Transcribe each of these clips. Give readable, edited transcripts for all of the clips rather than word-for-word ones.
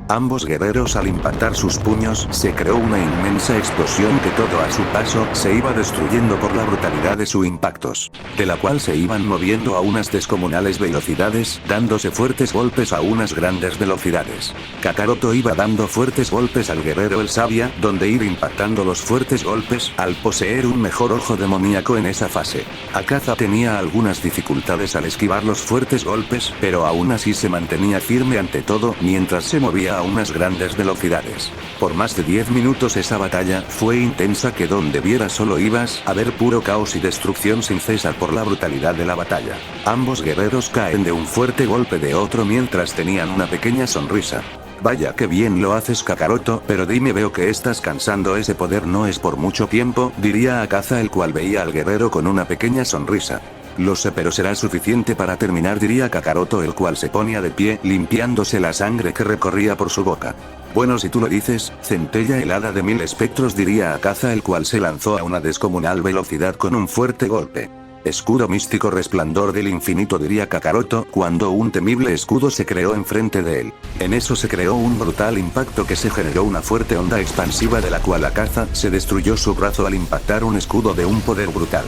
Ambos guerreros al impactar sus puños se creó una inmensa explosión que todo a su paso se iba destruyendo por la brutalidad de sus impactos, de la cual se iban moviendo a unas descomunales velocidades, dándose fuertes golpes a unas grandes velocidades. Kakaroto iba dando fuertes golpes al guerrero el sabia, donde ir impactando los fuertes golpes, al poseer un mejor ojo demoníaco en esa fase. Akaza tenía algunas dificultades al esquivar los fuertes golpes, pero aún así se mantenía firme ante todo, mientras se movía a unas grandes velocidades. Por más de 10 minutos esa batalla fue intensa que donde vieras solo ibas a ver puro caos y destrucción sin cesar por la brutalidad de la batalla. Ambos guerreros caen de un fuerte golpe de otro mientras tenían una pequeña sonrisa. Vaya que bien lo haces Kakaroto, pero dime veo que estás cansando ese poder no es por mucho tiempo, diría Akaza el cual veía al guerrero con una pequeña sonrisa. Lo sé pero será suficiente para terminar diría Kakaroto el cual se ponía de pie limpiándose la sangre que recorría por su boca. Bueno si tú lo dices, centella helada de 1000 espectros diría Akaza el cual se lanzó a una descomunal velocidad con un fuerte golpe. Escudo místico resplandor del infinito diría Kakaroto cuando un temible escudo se creó enfrente de él. En eso se creó un brutal impacto que se generó una fuerte onda expansiva de la cual Akaza se destruyó su brazo al impactar un escudo de un poder brutal.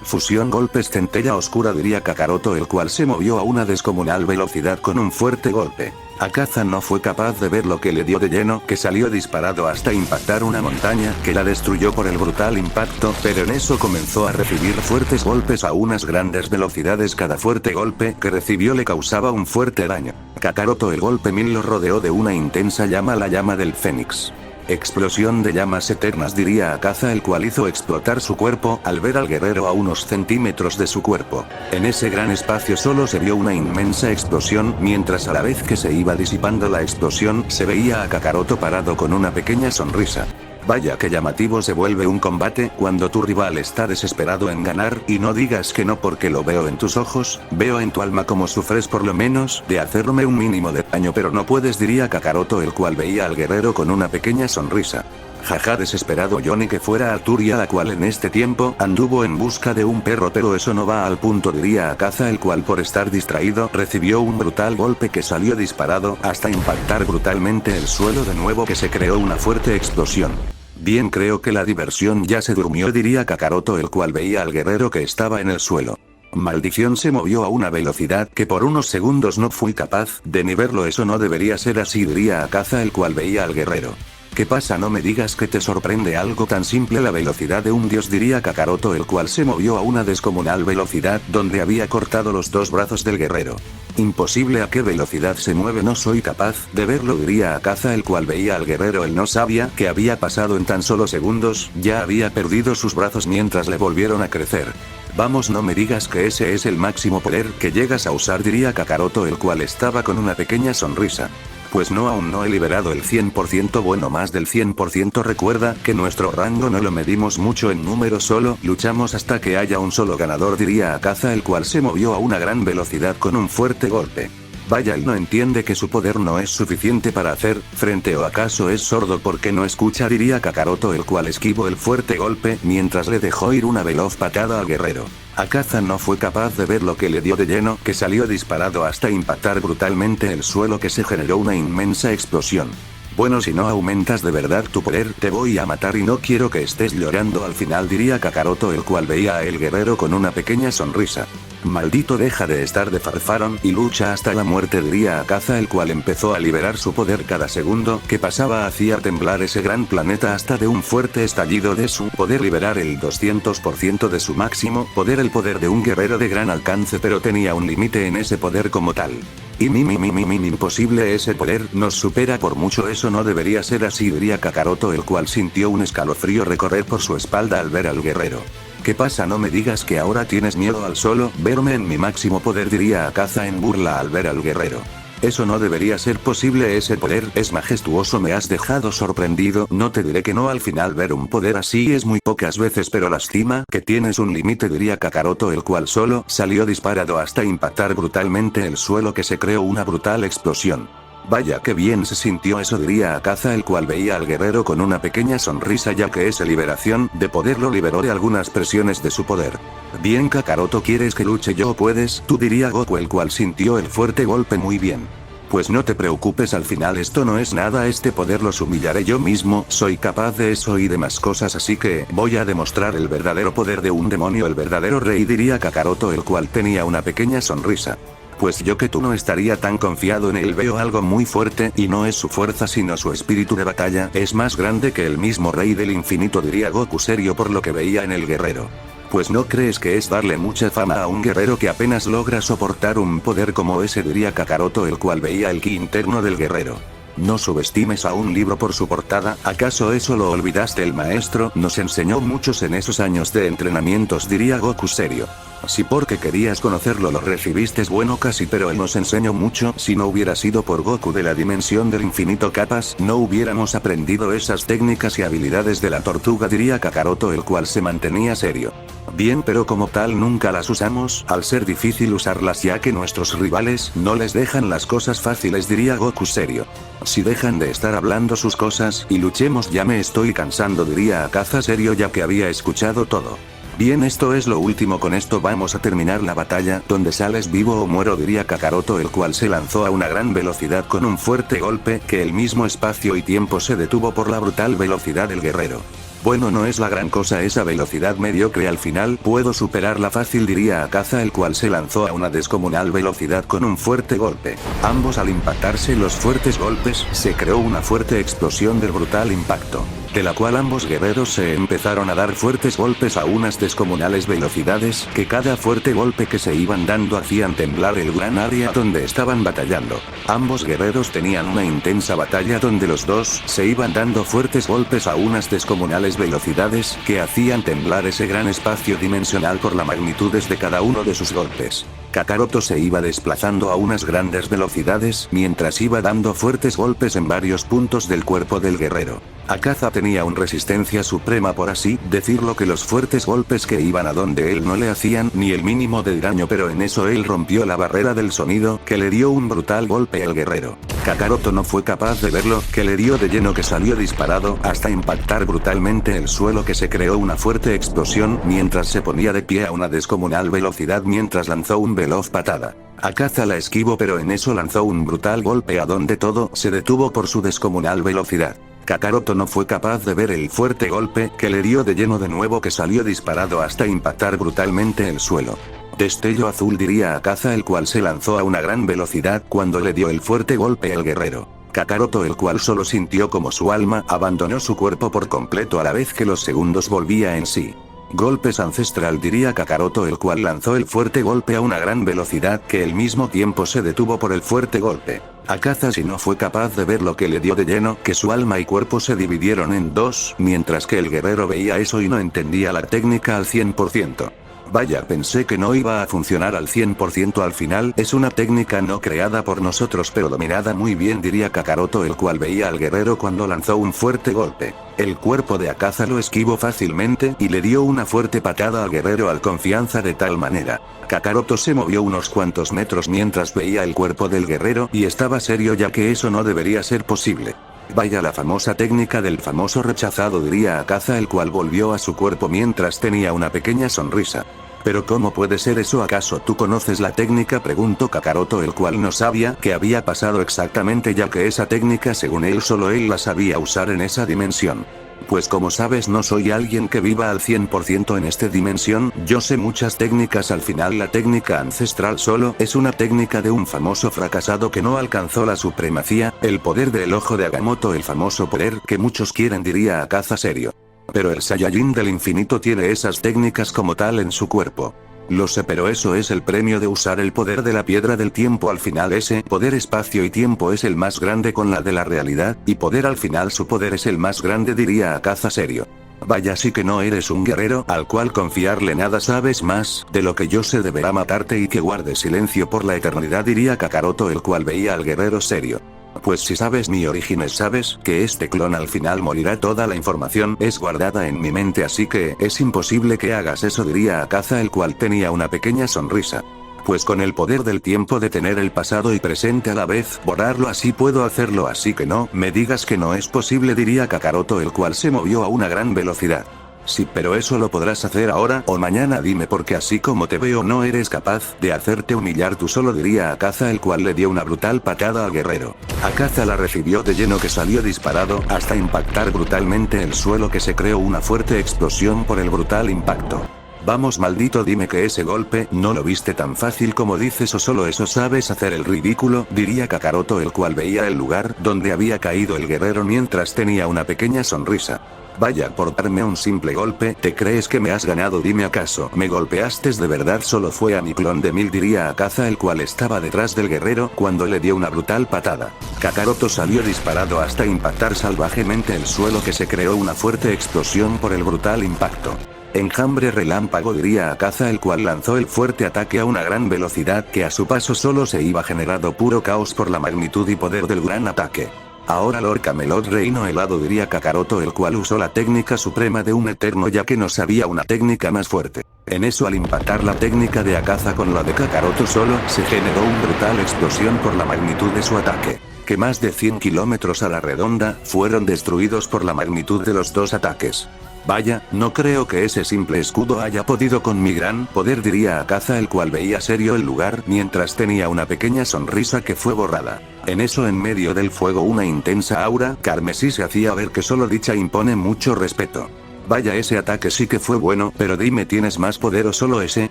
Fusión golpes centella oscura diría Kakaroto el cual se movió a una descomunal velocidad con un fuerte golpe. Akaza no fue capaz de ver lo que le dio de lleno que salió disparado hasta impactar una montaña que la destruyó por el brutal impacto, pero en eso comenzó a recibir fuertes golpes a unas grandes velocidades cada fuerte golpe que recibió le causaba un fuerte daño. Kakaroto el golpe 1000 lo rodeó de una intensa llama la llama del Fénix. Explosión de llamas eternas diría Akaza el cual hizo explotar su cuerpo al ver al guerrero a unos centímetros de su cuerpo. En ese gran espacio solo se vio una inmensa explosión mientras a la vez que se iba disipando la explosión se veía a Kakaroto parado con una pequeña sonrisa. Vaya que llamativo se vuelve un combate cuando tu rival está desesperado en ganar y no digas que no porque lo veo en tus ojos, veo en tu alma como sufres por lo menos de hacerme un mínimo de daño pero no puedes diría Kakaroto el cual veía al guerrero con una pequeña sonrisa. Jaja desesperado yo ni que fuera Arturia la cual en este tiempo anduvo en busca de un perro pero eso no va al punto diría Akaza el cual por estar distraído recibió un brutal golpe que salió disparado hasta impactar brutalmente el suelo de nuevo que se creó una fuerte explosión. Bien creo que la diversión ya se durmió diría Kakaroto el cual veía al guerrero que estaba en el suelo. Maldición se movió a una velocidad que por unos segundos no fui capaz de ni verlo eso no debería ser así diría Akaza el cual veía al guerrero. ¿Qué pasa? No me digas que te sorprende algo tan simple la velocidad de un dios diría Kakaroto el cual se movió a una descomunal velocidad donde había cortado los dos brazos del guerrero. Imposible a qué velocidad se mueve no soy capaz de verlo diría Akaza el cual veía al guerrero él no sabía que había pasado en tan solo segundos, ya había perdido sus brazos mientras le volvieron a crecer. Vamos no me digas que ese es el máximo poder que llegas a usar diría Kakaroto el cual estaba con una pequeña sonrisa. Pues no aún no he liberado el 100% bueno más del 100% recuerda que nuestro rango no lo medimos mucho en número solo luchamos hasta que haya un solo ganador diría Akaza el cual se movió a una gran velocidad con un fuerte golpe. Vaya él no entiende que su poder no es suficiente para hacer frente o acaso es sordo porque no escucha diría Kakaroto el cual esquivó el fuerte golpe mientras le dejó ir una veloz patada al guerrero. Akaza no fue capaz de ver lo que le dio de lleno que salió disparado hasta impactar brutalmente el suelo que se generó una inmensa explosión. Bueno si no aumentas de verdad tu poder te voy a matar y no quiero que estés llorando al final diría Kakaroto el cual veía a el guerrero con una pequeña sonrisa. Maldito deja de estar de farfarón y lucha hasta la muerte diría Akaza el cual empezó a liberar su poder cada segundo que pasaba hacía temblar ese gran planeta hasta de un fuerte estallido de su poder liberar el 200% de su máximo poder el poder de un guerrero de gran alcance pero tenía un límite en ese poder como tal. Y imposible ese poder nos supera por mucho eso no debería ser así diría Kakaroto el cual sintió un escalofrío recorrer por su espalda al ver al guerrero. ¿Qué pasa? No me digas que ahora tienes miedo al solo verme en mi máximo poder diría Akaza en burla al ver al guerrero. Eso no debería ser posible ese poder es majestuoso me has dejado sorprendido no te diré que no al final ver un poder así es muy pocas veces pero lastima que tienes un límite diría Kakaroto el cual solo salió disparado hasta impactar brutalmente el suelo que se creó una brutal explosión. Vaya que bien se sintió eso diría Akaza el cual veía al guerrero con una pequeña sonrisa ya que esa liberación de poder lo liberó de algunas presiones de su poder. Bien Kakaroto ¿quieres que luche yo? Puedes tú diría Goku el cual sintió el fuerte golpe muy bien. Pues no te preocupes, al final esto no es nada, este poder los humillaré yo mismo, soy capaz de eso y demás cosas, así que voy a demostrar el verdadero poder de un demonio, el verdadero rey, diría Kakaroto, el cual tenía una pequeña sonrisa. Pues yo que tú no estaría tan confiado en él, veo algo muy fuerte, y no es su fuerza sino su espíritu de batalla, es más grande que el mismo rey del infinito, diría Goku serio por lo que veía en el guerrero. Pues no crees que es darle mucha fama a un guerrero que apenas logra soportar un poder como ese, diría Kakaroto, el cual veía el ki interno del guerrero. No subestimes a un libro por su portada, ¿acaso eso lo olvidaste? El maestro nos enseñó muchos en esos años de entrenamientos, diría Goku serio. Sí, porque querías conocerlo lo recibiste bueno casi, pero él nos enseñó mucho, si no hubiera sido por Goku de la dimensión del infinito capaz, no hubiéramos aprendido esas técnicas y habilidades de la tortuga, diría Kakaroto, el cual se mantenía serio. Bien, pero como tal nunca las usamos, al ser difícil usarlas ya que nuestros rivales no les dejan las cosas fáciles, diría Goku serio. Si dejan de estar hablando sus cosas y luchemos, ya me estoy cansando, diría Akaza serio ya que había escuchado todo. Bien, esto es lo último, con esto vamos a terminar la batalla, donde sales vivo o muero, diría Kakaroto, el cual se lanzó a una gran velocidad con un fuerte golpe, que el mismo espacio y tiempo se detuvo por la brutal velocidad del guerrero. Bueno, no es la gran cosa esa velocidad mediocre, al final puedo superarla fácil, diría Akaza, el cual se lanzó a una descomunal velocidad con un fuerte golpe. Ambos al impactarse los fuertes golpes, se creó una fuerte explosión del brutal impacto, de la cual ambos guerreros se empezaron a dar fuertes golpes a unas descomunales velocidades, que cada fuerte golpe que se iban dando hacían temblar el gran área donde estaban batallando. Ambos guerreros tenían una intensa batalla donde los dos se iban dando fuertes golpes a unas descomunales velocidades, que hacían temblar ese gran espacio dimensional por las magnitudes de cada uno de sus golpes. Kakaroto se iba desplazando a unas grandes velocidades, mientras iba dando fuertes golpes en varios puntos del cuerpo del guerrero. Akaza tenía una resistencia suprema, por así decirlo, que los fuertes golpes que iban a donde él no le hacían ni el mínimo de daño, pero en eso él rompió la barrera del sonido, que le dio un brutal golpe al guerrero. Kakaroto no fue capaz de verlo, que le dio de lleno, que salió disparado hasta impactar brutalmente el suelo, que se creó una fuerte explosión mientras se ponía de pie a una descomunal velocidad mientras lanzó un veloz patada. Akaza la esquivó, pero en eso lanzó un brutal golpe a donde todo se detuvo por su descomunal velocidad. Kakaroto no fue capaz de ver el fuerte golpe que le dio de lleno de nuevo, que salió disparado hasta impactar brutalmente el suelo. Destello azul, diría Akaza, el cual se lanzó a una gran velocidad cuando le dio el fuerte golpe al guerrero. Kakaroto, el cual solo sintió como su alma abandonó su cuerpo por completo a la vez que los segundos volvía en sí. Golpes ancestral, diría Kakaroto, el cual lanzó el fuerte golpe a una gran velocidad que al mismo tiempo se detuvo por el fuerte golpe. Akaza si no fue capaz de ver lo que le dio de lleno, que su alma y cuerpo se dividieron en dos, mientras que el guerrero veía eso y no entendía la técnica al 100%. Vaya, pensé que no iba a funcionar al 100%, al final es una técnica no creada por nosotros pero dominada muy bien, diría Kakaroto, el cual veía al guerrero cuando lanzó un fuerte golpe. El cuerpo de Akaza lo esquivó fácilmente y le dio una fuerte patada al guerrero al confianza, de tal manera. Kakaroto se movió unos cuantos metros mientras veía el cuerpo del guerrero y estaba serio, ya que eso no debería ser posible. Vaya, la famosa técnica del famoso rechazado, diría Akaza, el cual volvió a su cuerpo mientras tenía una pequeña sonrisa. ¿Pero cómo puede ser eso? ¿Acaso tú conoces la técnica?, preguntó Kakaroto, el cual no sabía qué había pasado exactamente, ya que esa técnica según él solo él la sabía usar en esa dimensión. Pues como sabes, no soy alguien que viva al 100% en esta dimensión, yo sé muchas técnicas, al final la técnica ancestral solo es una técnica de un famoso fracasado que no alcanzó la supremacía, el poder del ojo de Agamotto, el famoso poder que muchos quieren, diría Akaza serio. Pero el Saiyajin del infinito tiene esas técnicas como tal en su cuerpo. Lo sé, pero eso es el premio de usar el poder de la piedra del tiempo. Al final ese poder espacio y tiempo es el más grande con la de la realidad, y poder al final su poder es el más grande, diría Akaza serio. Vaya, sí que no eres un guerrero al cual confiarle nada, sabes más de lo que yo sé, deberá matarte y que guarde silencio por la eternidad, diría Kakaroto, el cual veía al guerrero serio. Pues si sabes mi origen, sabes que este clon al final morirá, toda la información es guardada en mi mente, así que es imposible que hagas eso, diría Akaza, el cual tenía una pequeña sonrisa. Pues con el poder del tiempo de tener el pasado y presente a la vez, borrarlo, así puedo hacerlo, así que no me digas que no es posible, diría Kakaroto, el cual se movió a una gran velocidad. Sí, pero eso lo podrás hacer ahora o mañana, dime, porque así como te veo no eres capaz de hacerte humillar tú solo, diría Akaza, el cual le dio una brutal patada al guerrero. Akaza la recibió de lleno, que salió disparado hasta impactar brutalmente el suelo, que se creó una fuerte explosión por el brutal impacto. Vamos, maldito, dime que ese golpe no lo viste tan fácil como dices, o solo eso sabes hacer el ridículo, diría Kakaroto, el cual veía el lugar donde había caído el guerrero mientras tenía una pequeña sonrisa. Vaya, por darme un simple golpe, ¿te crees que me has ganado? Dime, ¿acaso me golpeaste de verdad? Solo fue a mi clon de 1000, diría Akaza, el cual estaba detrás del guerrero cuando le dio una brutal patada. Kakaroto salió disparado hasta impactar salvajemente el suelo, que se creó una fuerte explosión por el brutal impacto. Enjambre relámpago, diría Akaza, el cual lanzó el fuerte ataque a una gran velocidad, que a su paso solo se iba generando puro caos por la magnitud y poder del gran ataque. Ahora Lord Camelot reino helado, diría Kakaroto, el cual usó la técnica suprema de un eterno, ya que no sabía una técnica más fuerte. En eso, al impactar la técnica de Akaza con la de Kakaroto, solo se generó una brutal explosión por la magnitud de su ataque, que más de 100 kilómetros a la redonda fueron destruidos por la magnitud de los dos ataques. Vaya, no creo que ese simple escudo haya podido con mi gran poder, diría Akaza, el cual veía serio el lugar mientras tenía una pequeña sonrisa que fue borrada. En eso, en medio del fuego, una intensa aura carmesí se hacía ver, que solo dicha impone mucho respeto. Vaya, ese ataque sí que fue bueno, pero dime, ¿tienes más poder o solo ese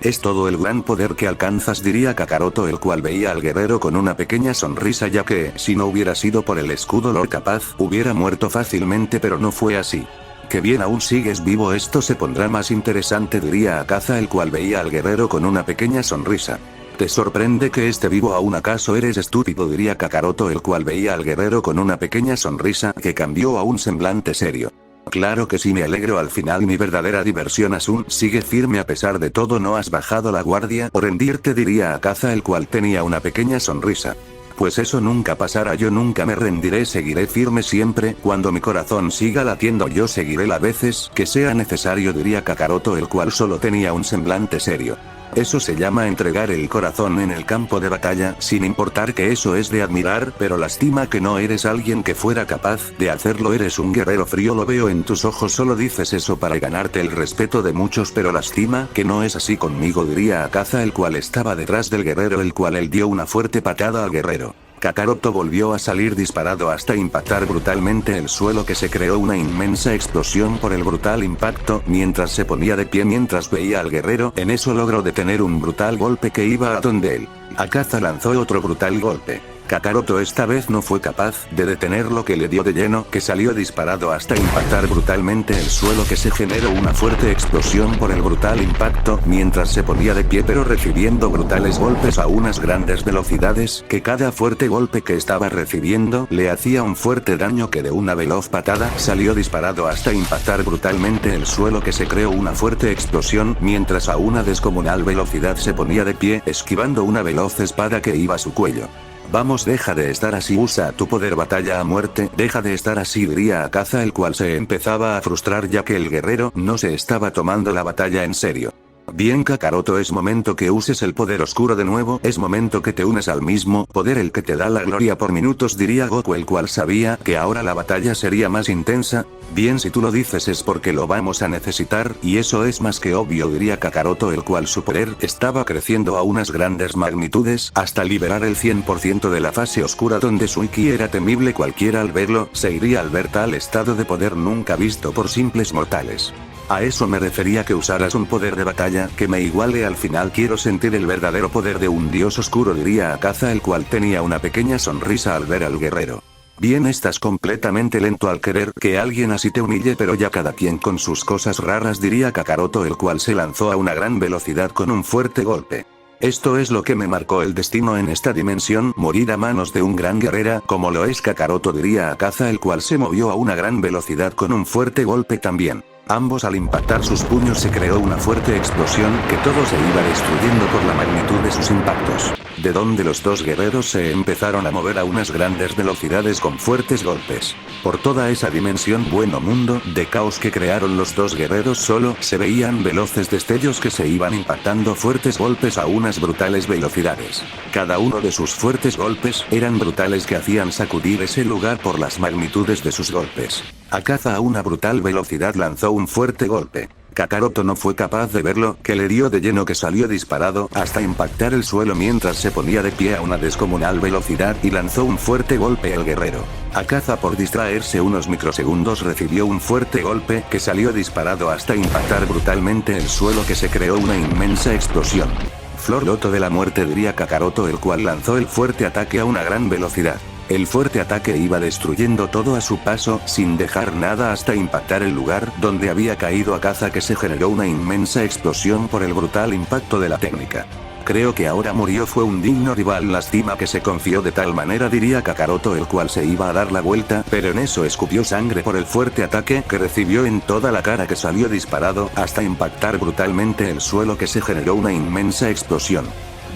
es todo el gran poder que alcanzas? Diría Kakaroto, el cual veía al guerrero con una pequeña sonrisa, ya que, si no hubiera sido por el escudo Lord capaz, hubiera muerto fácilmente, pero no fue así. Que bien, aún sigues vivo, esto se pondrá más interesante, diría Akaza, el cual veía al guerrero con una pequeña sonrisa. ¿Te sorprende que esté vivo aún? ¿Acaso eres estúpido? Diría Kakaroto, el cual veía al guerrero con una pequeña sonrisa que cambió a un semblante serio. Claro que sí, me alegro, al final mi verdadera diversión aún sigue firme a pesar de todo, ¿no has bajado la guardia o rendirte? Diría Akaza, el cual tenía una pequeña sonrisa. Pues eso nunca pasará, yo nunca me rendiré, seguiré firme siempre, cuando mi corazón siga latiendo yo seguiré las veces que sea necesario, diría Kakaroto, el cual solo tenía un semblante serio. Eso se llama entregar el corazón en el campo de batalla, sin importar que eso es de admirar, pero lastima que no eres alguien que fuera capaz de hacerlo, eres un guerrero frío, lo veo en tus ojos, solo dices eso para ganarte el respeto de muchos, pero lastima que no es así conmigo, diría Akaza, el cual estaba detrás del guerrero, el cual él dio una fuerte patada al guerrero. Kakaroto volvió a salir disparado hasta impactar brutalmente el suelo, que se creó una inmensa explosión por el brutal impacto mientras se ponía de pie mientras veía al guerrero. En eso logró detener un brutal golpe que iba a donde él. Akaza lanzó otro brutal golpe. Kakaroto esta vez no fue capaz de detener lo que le dio de lleno, que salió disparado hasta impactar brutalmente el suelo, que se generó una fuerte explosión por el brutal impacto mientras se ponía de pie, pero recibiendo brutales golpes a unas grandes velocidades, que cada fuerte golpe que estaba recibiendo le hacía un fuerte daño, que de una veloz patada salió disparado hasta impactar brutalmente el suelo, que se creó una fuerte explosión mientras a una descomunal velocidad se ponía de pie, esquivando una veloz espada que iba a su cuello. Vamos, deja de estar así, usa tu poder, batalla a muerte, deja de estar así, diría Akaza, el cual se empezaba a frustrar ya que el guerrero no se estaba tomando la batalla en serio. Bien, Kakaroto, es momento que uses el poder oscuro de nuevo, es momento que te unes al mismo poder, el que te da la gloria por minutos, diría Goku, el cual sabía que ahora la batalla sería más intensa. Bien, si tú lo dices es porque lo vamos a necesitar, y eso es más que obvio, diría Kakaroto, el cual su poder estaba creciendo a unas grandes magnitudes, hasta liberar el 100% de la fase oscura, donde su ki era temible, cualquiera al verlo se iría al ver tal estado de poder nunca visto por simples mortales. A eso me refería, que usaras un poder de batalla que me iguale, al final quiero sentir el verdadero poder de un dios oscuro, diría Akaza, el cual tenía una pequeña sonrisa al ver al guerrero. Bien, estás completamente lento al querer que alguien así te humille, pero ya cada quien con sus cosas raras, diría Kakaroto, el cual se lanzó a una gran velocidad con un fuerte golpe. Esto es lo que me marcó el destino en esta dimensión, morir a manos de un gran guerrera como lo es Kakaroto, diría Akaza, el cual se movió a una gran velocidad con un fuerte golpe también. Ambos al impactar sus puños se creó una fuerte explosión, que todo se iba destruyendo por la magnitud de sus impactos. de donde los dos guerreros se empezaron a mover a unas grandes velocidades con fuertes golpes. Por toda esa dimensión bueno mundo de caos que crearon los dos guerreros solo se veían veloces destellos que se iban impactando fuertes golpes a unas brutales velocidades. Cada uno de sus fuertes golpes eran brutales que hacían sacudir ese lugar por las magnitudes de sus golpes. Akaza a una brutal velocidad lanzó un fuerte golpe. Kakaroto no fue capaz de verlo, que le dio de lleno que salió disparado hasta impactar el suelo mientras se ponía de pie a una descomunal velocidad y lanzó un fuerte golpe el guerrero. Akaza por distraerse unos microsegundos recibió un fuerte golpe que salió disparado hasta impactar brutalmente el suelo que se creó una inmensa explosión. Flor Loto de la muerte diría Kakaroto el cual lanzó el fuerte ataque a una gran velocidad. El fuerte ataque iba destruyendo todo a su paso, sin dejar nada hasta impactar el lugar donde había caído Akaza que se generó una inmensa explosión por el brutal impacto de la técnica. Creo que ahora murió fue un digno rival lástima que se confió de tal manera diría Kakaroto el cual se iba a dar la vuelta pero en eso escupió sangre por el fuerte ataque que recibió en toda la cara que salió disparado hasta impactar brutalmente el suelo que se generó una inmensa explosión.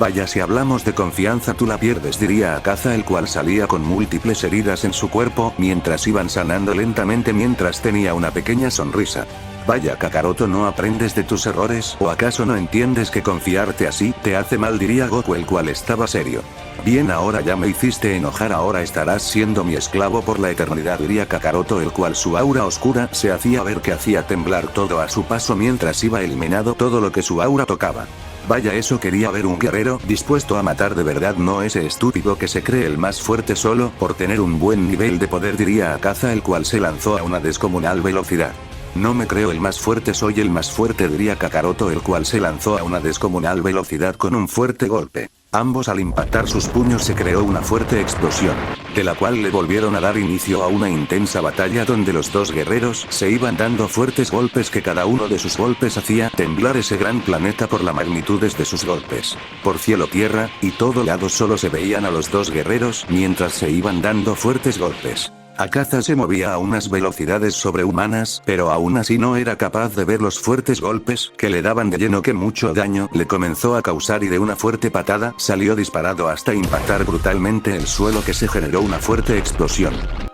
Vaya si hablamos de confianza tú la pierdes diría Akaza el cual salía con múltiples heridas en su cuerpo mientras iban sanando lentamente mientras tenía una pequeña sonrisa. Vaya Kakaroto no aprendes de tus errores o acaso no entiendes que confiarte así te hace mal diría Goku el cual estaba serio. Bien ahora ya me hiciste enojar ahora estarás siendo mi esclavo por la eternidad diría Kakaroto el cual su aura oscura se hacía ver que hacía temblar todo a su paso mientras iba eliminando todo lo que su aura tocaba. Vaya eso quería ver un guerrero dispuesto a matar de verdad no ese estúpido que se cree el más fuerte solo por tener un buen nivel de poder diría Akaza el cual se lanzó a una descomunal velocidad. No me creo el más fuerte soy el más fuerte diría Kakaroto el cual se lanzó a una descomunal velocidad con un fuerte golpe. Ambos al impactar sus puños se creó una fuerte explosión, de la cual le volvieron a dar inicio a una intensa batalla donde los dos guerreros se iban dando fuertes golpes que cada uno de sus golpes hacía temblar ese gran planeta por las magnitudes de sus golpes. Por cielo tierra, y todo lado solo se veían a los dos guerreros mientras se iban dando fuertes golpes. Akaza se movía a unas velocidades sobrehumanas, pero aún así no era capaz de ver los fuertes golpes que le daban de lleno que mucho daño le comenzó a causar y de una fuerte patada salió disparado hasta impactar brutalmente el suelo que se generó una fuerte explosión.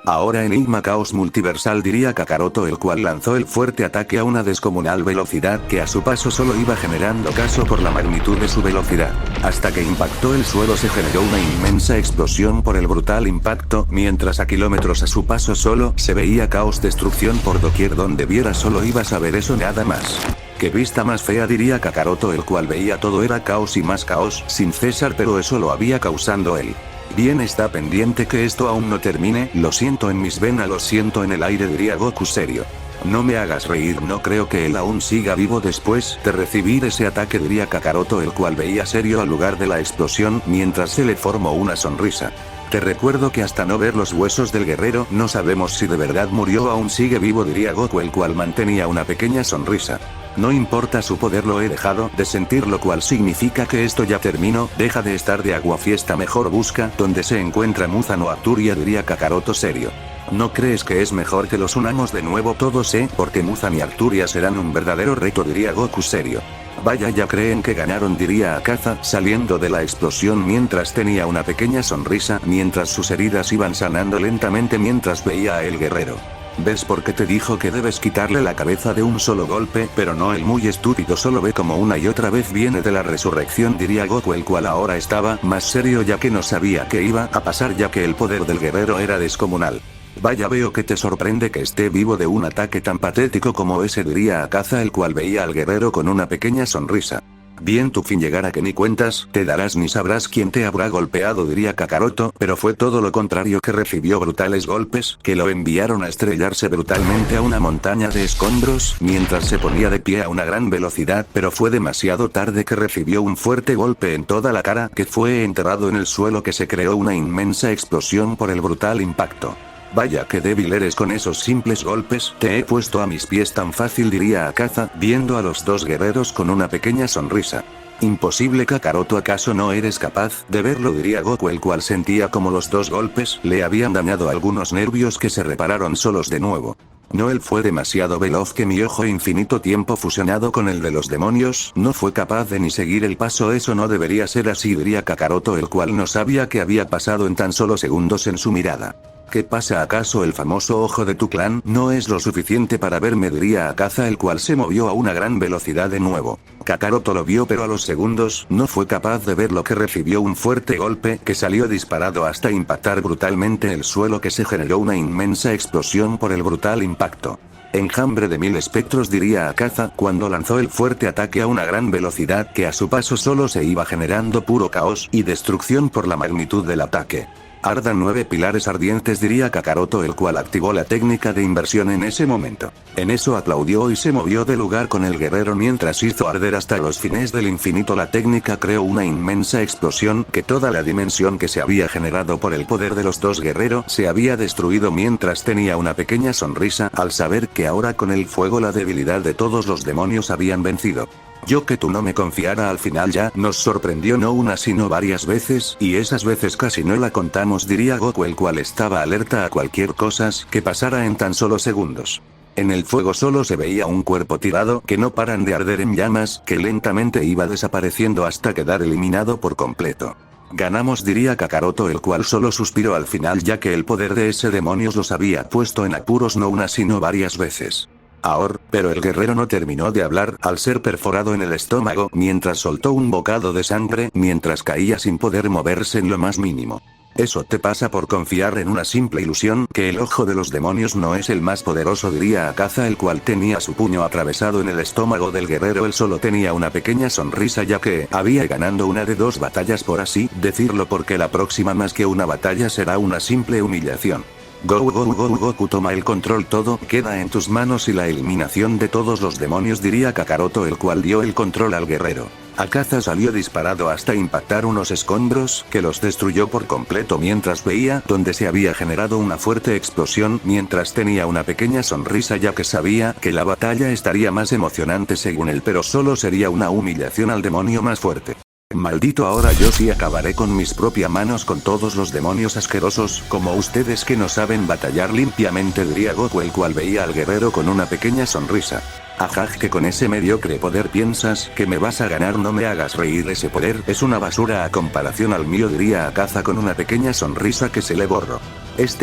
Ahora Enigma Caos Multiversal diría Kakaroto el cual lanzó el fuerte ataque a una descomunal velocidad que a su paso solo iba generando caso por la magnitud de su velocidad. Hasta que impactó el suelo se generó una inmensa explosión por el brutal impacto mientras a kilómetros a su paso solo se veía caos destrucción por doquier donde viera solo ibas a ver eso nada más. Qué vista más fea diría Kakaroto el cual veía todo era caos y más caos sin cesar pero eso lo había causando él. Bien está pendiente que esto aún no termine, lo siento en mis venas lo siento en el aire diría Goku serio. No me hagas reír no creo que él aún siga vivo después de recibir ese ataque diría Kakaroto el cual veía serio al lugar de la explosión mientras se le formó una sonrisa. Te recuerdo que hasta no ver los huesos del guerrero no sabemos si de verdad murió o aún sigue vivo diría Goku el cual mantenía una pequeña sonrisa. No importa su poder lo he dejado de sentir lo cual significa que esto ya terminó, deja de estar de aguafiesta mejor busca donde se encuentra Muzan o Arturia diría Kakaroto serio. ¿No crees que es mejor que los unamos de nuevo todos porque Muzan y Arturia serán un verdadero reto diría Goku serio. Vaya ya creen que ganaron diría Akaza saliendo de la explosión mientras tenía una pequeña sonrisa mientras sus heridas iban sanando lentamente mientras veía a el guerrero. ¿Ves por qué te dijo que debes quitarle la cabeza de un solo golpe? Pero no el muy estúpido solo ve como una y otra vez viene de la resurrección diría Goku el cual ahora estaba más serio ya que no sabía qué iba a pasar ya que el poder del guerrero era descomunal. Vaya veo que te sorprende que esté vivo de un ataque tan patético como ese diría Akaza el cual veía al guerrero con una pequeña sonrisa. Bien tu fin llegará que ni cuentas te darás ni sabrás quién te habrá golpeado diría Kakaroto pero fue todo lo contrario que recibió brutales golpes que lo enviaron a estrellarse brutalmente a una montaña de escombros mientras se ponía de pie a una gran velocidad pero fue demasiado tarde que recibió un fuerte golpe en toda la cara que fue enterrado en el suelo que se creó una inmensa explosión por el brutal impacto. Vaya que débil eres con esos simples golpes, te he puesto a mis pies tan fácil diría Akaza, viendo a los dos guerreros con una pequeña sonrisa. Imposible Kakaroto ¿acaso no eres capaz de verlo? Diría Goku el cual sentía como los dos golpes le habían dañado algunos nervios que se repararon solos de nuevo. ¿No él fue demasiado veloz que mi ojo infinito tiempo fusionado con el de los demonios no fue capaz de ni seguir el paso? Eso no debería ser así, diría Kakaroto, el cual no sabía qué había pasado en tan solo segundos en su mirada. ¿Qué pasa? ¿Acaso el famoso ojo de tu clan no es lo suficiente para verme?, diría Akaza, el cual se movió a una gran velocidad de nuevo. Kakaroto lo vio, pero a los segundos no fue capaz de ver lo que recibió un fuerte golpe que salió disparado hasta impactar brutalmente el suelo, que se generó una inmensa explosión por el brutal impacto. Enjambre de 1000 espectros, diría Akaza, cuando lanzó el fuerte ataque a una gran velocidad que a su paso solo se iba generando puro caos y destrucción por la magnitud del ataque. Ardan 9 pilares ardientes, diría Kakaroto, el cual activó la técnica de inversión en ese momento. En eso aplaudió y se movió de lugar con el guerrero mientras hizo arder hasta los fines del infinito. La técnica creó una inmensa explosión que toda la dimensión que se había generado por el poder de los dos guerreros se había destruido, mientras tenía una pequeña sonrisa al saber que ahora con el fuego la debilidad de todos los demonios habían vencido. Yo que tú no me confiara, al final ya nos sorprendió no una sino varias veces, y esas veces casi no la contamos, diría Goku, el cual estaba alerta a cualquier cosa que pasara en tan solo segundos. En el fuego solo se veía un cuerpo tirado que no paran de arder en llamas, que lentamente iba desapareciendo hasta quedar eliminado por completo. Ganamos, diría Kakaroto, el cual solo suspiró al final, ya que el poder de ese demonio los había puesto en apuros no una sino varias veces. Ahora, pero el guerrero no terminó de hablar al ser perforado en el estómago mientras soltó un bocado de sangre mientras caía sin poder moverse en lo más mínimo. Eso te pasa por confiar en una simple ilusión, que el ojo de los demonios no es el más poderoso, diría Akaza, el cual tenía su puño atravesado en el estómago del guerrero. Él solo tenía una pequeña sonrisa, ya que había ganando una de 2 batallas, por así decirlo, porque la próxima más que una batalla será una simple humillación. Goku, toma el control, todo queda en tus manos y la eliminación de todos los demonios, diría Kakaroto, el cual dio el control al guerrero. Akaza salió disparado hasta impactar unos escombros que los destruyó por completo mientras veía donde se había generado una fuerte explosión, mientras tenía una pequeña sonrisa, ya que sabía que la batalla estaría más emocionante según él, pero solo sería una humillación al demonio más fuerte. Maldito, ahora yo sí acabaré con mis propias manos con todos los demonios asquerosos como ustedes que no saben batallar limpiamente, diría Goku, el cual veía al guerrero con una pequeña sonrisa. Ajaj, que con ese mediocre poder piensas que me vas a ganar, no me hagas reír, ese poder es una basura a comparación al mío, diría Akaza con una pequeña sonrisa que se le borró.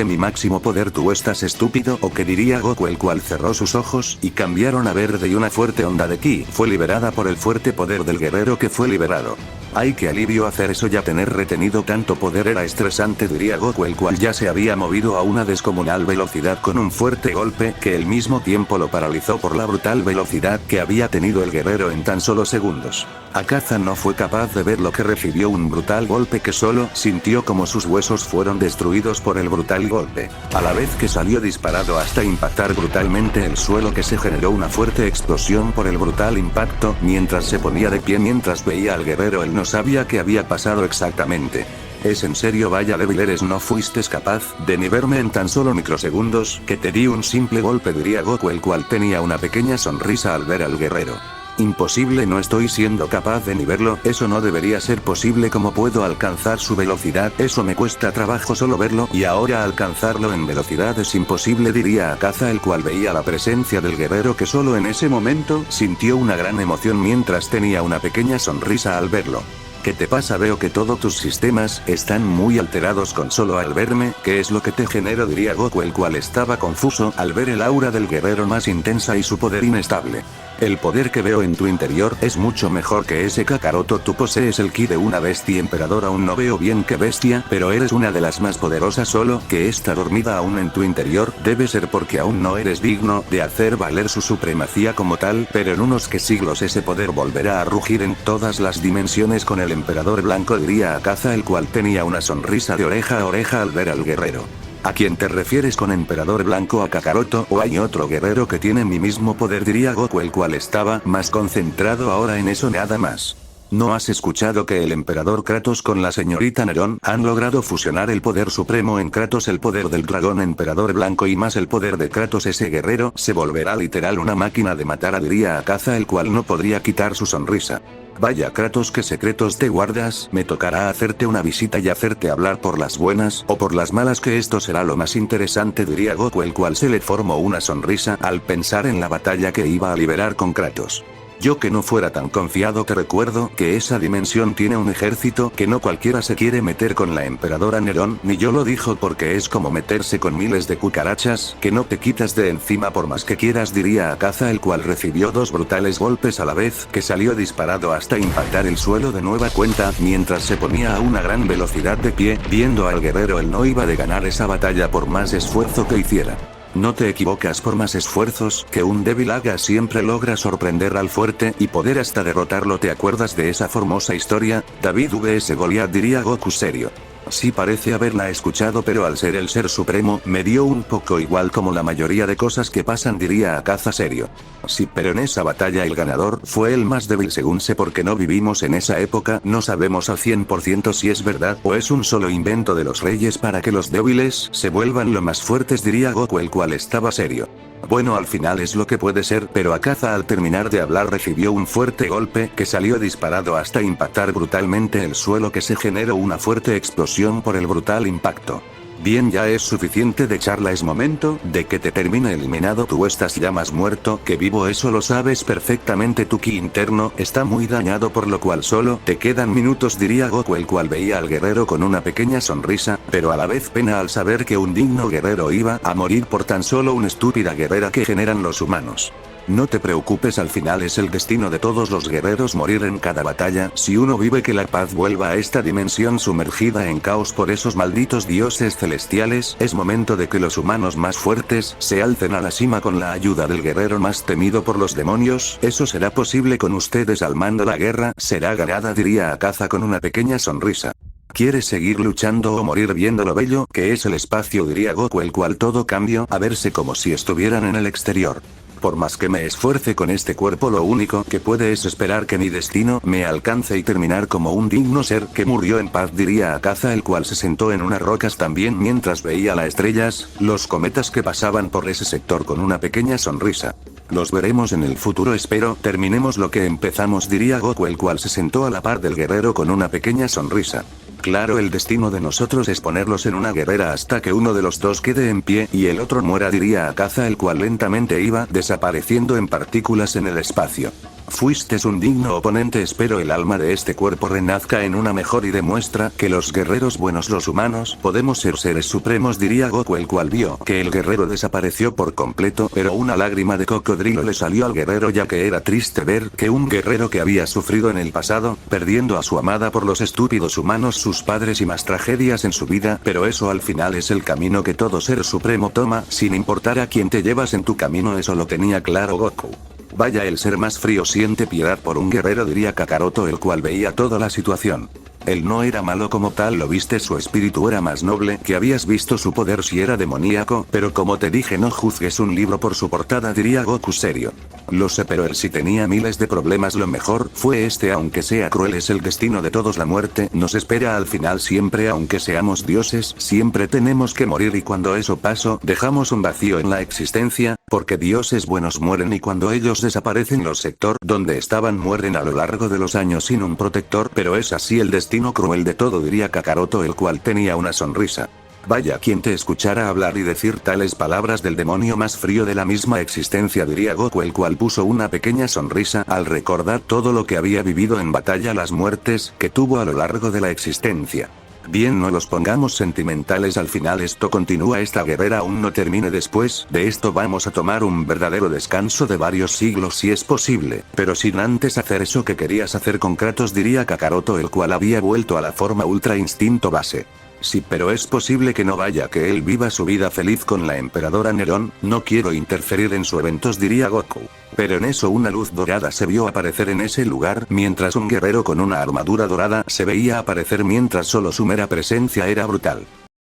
Mi máximo poder, ¿tú estás estúpido o qué?, diría Goku, el cual cerró sus ojos y cambiaron a verde y una fuerte onda de ki fue liberada por el fuerte poder del guerrero que fue liberado. Ay, qué alivio hacer eso, ya tener retenido tanto poder era estresante, diría Goku, el cual ya se había movido a una descomunal velocidad con un fuerte golpe que al mismo tiempo lo paralizó por la brutal velocidad que había tenido el guerrero en tan solo segundos. Akaza no fue capaz de ver lo que recibió, un brutal golpe que solo sintió como sus huesos fueron destruidos por el brutal golpe, a la vez que salió disparado hasta impactar brutalmente el suelo, que se generó una fuerte explosión por el brutal impacto mientras se ponía de pie. Mientras veía al guerrero, él no sabía qué había pasado exactamente. ¿Es en serio? Vaya débil eres, no fuiste capaz de ni verme en tan solo microsegundos, que te di un simple golpe, diría Goku, el cual tenía una pequeña sonrisa al ver al guerrero. Imposible, no estoy siendo capaz de ni verlo, eso no debería ser posible, ¿cómo puedo alcanzar su velocidad? Eso me cuesta trabajo solo verlo, y ahora alcanzarlo en velocidad es imposible, diría Akaza, el cual veía la presencia del guerrero, que solo en ese momento sintió una gran emoción mientras tenía una pequeña sonrisa al verlo. ¿Qué te pasa? Veo que todos tus sistemas están muy alterados con solo al verme, ¿qué es lo que te genero?, diría Goku, el cual estaba confuso al ver el aura del guerrero más intensa y su poder inestable. El poder que veo en tu interior es mucho mejor que ese, Kakaroto, tú posees el ki de una bestia emperador, aún no veo bien qué bestia, pero eres una de las más poderosas, solo que está dormida aún en tu interior, debe ser porque aún no eres digno de hacer valer su supremacía como tal, pero en unos que siglos ese poder volverá a rugir en todas las dimensiones con el emperador blanco, diría Akaza, el cual tenía una sonrisa de oreja a oreja al ver al guerrero. ¿A quién te refieres con emperador blanco? ¿A Kakaroto o hay otro guerrero que tiene mi mismo poder?, diría Goku, el cual estaba más concentrado ahora en eso nada más. ¿No has escuchado que el emperador Kratos con la señorita Nerón han logrado fusionar el poder supremo en Kratos, el poder del dragón emperador blanco y más el poder de Kratos? Ese guerrero se volverá literal una máquina de matar, diría Akaza, el cual no podría quitar su sonrisa. Vaya Kratos, qué secretos te guardas. Me tocará hacerte una visita y hacerte hablar por las buenas o por las malas, que esto será lo más interesante, diría Goku, el cual se le formó una sonrisa al pensar en la batalla que iba a liberar con Kratos. Yo que no fuera tan confiado, te recuerdo que esa dimensión tiene un ejército que no cualquiera se quiere meter con la emperadora Nerón, ni yo lo dijo, porque es como meterse con miles de cucarachas que no te quitas de encima por más que quieras, diría Akaza, el cual recibió dos brutales golpes a la vez, que salió disparado hasta impactar el suelo de nueva cuenta, mientras se ponía a una gran velocidad de pie, viendo al guerrero él no iba de ganar esa batalla por más esfuerzo que hiciera. No te equivocas, por más esfuerzos que un débil haga siempre logra sorprender al fuerte y poder hasta derrotarlo. ¿Te acuerdas de esa famosa historia? David vs Goliat, diría Goku serio. Sí, parece haberla escuchado, pero al ser el ser supremo, me dio un poco igual como la mayoría de cosas que pasan, diría Akaza serio. Sí, pero en esa batalla el ganador fue el más débil, según sé, porque no vivimos en esa época, no sabemos al 100% si es verdad o es un solo invento de los reyes para que los débiles se vuelvan lo más fuertes, diría Goku, el cual estaba serio. Bueno, al final es lo que puede ser, pero Akaza al terminar de hablar recibió un fuerte golpe que salió disparado hasta impactar brutalmente el suelo, que se generó una fuerte explosión por el brutal impacto. Bien, ya es suficiente de charla, es momento de que te termine eliminado. Tú estás ya más muerto que vivo, eso lo sabes perfectamente. Tu ki interno está muy dañado, por lo cual solo te quedan minutos, diría Goku, el cual veía al guerrero con una pequeña sonrisa, pero a la vez pena al saber que un digno guerrero iba a morir por tan solo una estúpida guerrera que generan los humanos. No te preocupes, al final es el destino de todos los guerreros morir en cada batalla. Si uno vive, que la paz vuelva a esta dimensión sumergida en caos por esos malditos dioses celestiales. Es momento de que los humanos más fuertes se alcen a la cima con la ayuda del guerrero más temido por los demonios. Eso será posible con ustedes al mando. La guerra será ganada, diría Akaza con una pequeña sonrisa. ¿Quieres seguir luchando o morir viendo lo bello que es el espacio?, diría Goku, el cual todo cambió a verse como si estuvieran en el exterior. Por más que me esfuerce con este cuerpo, lo único que puede es esperar que mi destino me alcance y terminar como un digno ser que murió en paz, diría Akaza, el cual se sentó en unas rocas también mientras veía las estrellas, los cometas que pasaban por ese sector con una pequeña sonrisa. Los veremos en el futuro, espero terminemos lo que empezamos, diría Goku, el cual se sentó a la par del guerrero con una pequeña sonrisa. Claro, el destino de nosotros es ponerlos en una guerrera hasta que uno de los dos quede en pie y el otro muera, diría Akaza, el cual lentamente iba desapareciendo en partículas en el espacio. Fuiste un digno oponente, espero el alma de este cuerpo renazca en una mejor y demuestra que los guerreros buenos, los humanos, podemos ser seres supremos, diría Goku, el cual vio que el guerrero desapareció por completo, pero una lágrima de cocodrilo le salió al guerrero, ya que era triste ver que un guerrero que había sufrido en el pasado, perdiendo a su amada por los estúpidos humanos, sus padres y más tragedias en su vida, pero eso al final es el camino que todo ser supremo toma, sin importar a quién te llevas en tu camino, eso lo tenía claro Goku. Vaya, el ser más frío siente piedad por un guerrero, diría Kakaroto, el cual veía toda la situación. Él no era malo como tal, lo viste, su espíritu era más noble, que habías visto su poder si era demoníaco, pero como te dije, no juzgues un libro por su portada, diría Goku serio. Lo sé, pero él sí tenía miles de problemas, lo mejor fue este, aunque sea cruel es el destino de todos, la muerte nos espera al final siempre, aunque seamos dioses, siempre tenemos que morir y cuando eso pasó, dejamos un vacío en la existencia, porque dioses buenos mueren y cuando ellos desaparecen los sector donde estaban mueren a lo largo de los años sin un protector, pero es así el destino cruel de todo, diría Kakaroto, el cual tenía una sonrisa. Vaya, quien te escuchara hablar y decir tales palabras del demonio más frío de la misma existencia, diría Goku, el cual puso una pequeña sonrisa al recordar todo lo que había vivido en batalla, las muertes que tuvo a lo largo de la existencia. Bien, no los pongamos sentimentales, al final esto continúa, esta guerrera aún no termine, después de esto vamos a tomar un verdadero descanso de varios siglos si es posible, pero sin antes hacer eso que querías hacer con Kratos, diría Kakaroto, el cual había vuelto a la forma ultra instinto base. Sí, pero es posible que no vaya, que él viva su vida feliz con la emperadora Nerón, no quiero interferir en sus eventos, diría Goku. Pero en eso una luz dorada se vio aparecer en ese lugar, mientras un guerrero con una armadura dorada se veía aparecer, mientras solo su mera presencia era brutal.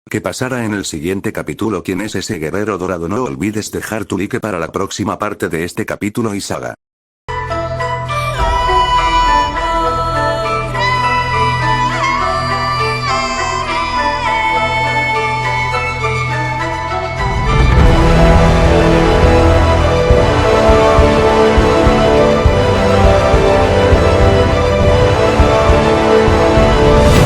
¿Qué pasará en el siguiente capítulo? ¿Quién es ese guerrero dorado? No olvides dejar tu like para la próxima parte de este capítulo y saga.